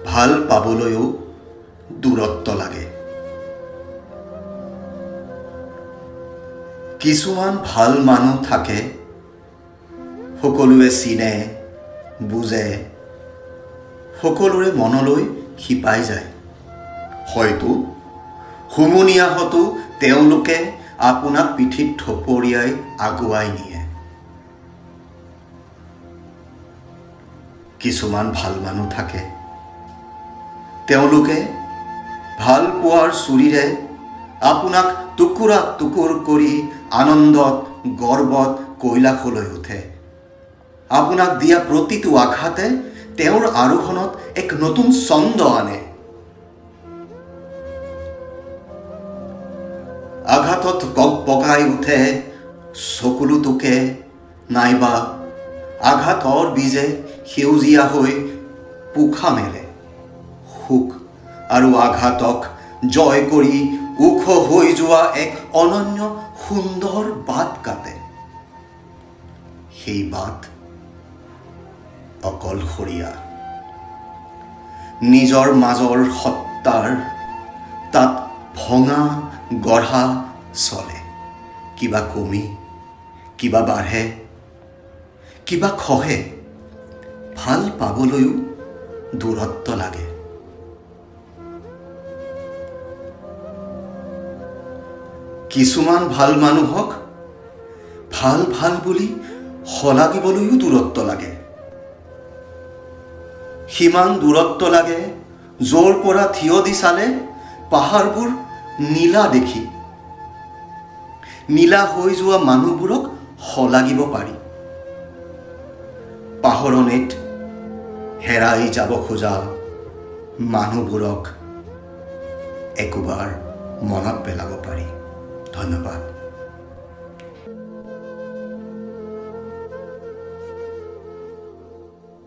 ভাল পাবলৈও দূৰত্ব লাগে। কিছুমান ভাল মানুহ থাকে, সকলোৱে চিনে, বুজে, সকলোৰে মনলৈ শিপাই যায়। হয়তো হুমুনিয়াহতো তেওঁলোকে আপোনাক পিঠিত থপৰিয়াই আগুৱাই নিয়ে। কিছুমান ভাল মানুহ থাকে, তেওঁলোকে ভাল পোৱাৰ চুৰিৰে আপোনাক টুকুৰা টুকুৰ কৰি আনন্দত গৰ্বত কৈলাশলৈ উঠে। আপোনাক দিয়া প্ৰতিটো আঘাতে তেওঁৰ আৰোহণত এক নতুন ছন্দ আনে। আঘাতত কক পকাই উঠে চকুলোটোকে, নাইবা আঘাতৰ বীজে সেউজীয়া হৈ পোখা মেলে। সুখ আৰু আঘাতক জয় কৰি ওখ হৈ যোৱা এক অনন্য সুন্দৰ বাট কাটে। সেই বাট অকলশৰীয়া। নিজৰ মাজৰ সত্তাৰ তাত ভঙা গঢ়া চলে। কিবা কমি, কিবা বাঢ়ে, কিবা খহে। ভাল পাবলৈও দূৰত্ব লাগে। কিছুমান ভাল মানুহক ভাল ভাল বুলি শলাগিবলৈও দূৰত্ব লাগে। সিমান দূৰত্ব লাগে য'ৰ পৰা থিয় দি চালে পাহাৰবোৰ নীলা দেখি। নীলা হৈ যোৱা মানুহবোৰক শলাগিব পাৰি। পাহৰণিত হেৰাই যাব খোজা মানুহবোৰক একোবাৰ মনত পেলাব পাৰি। ধন্যবাদ।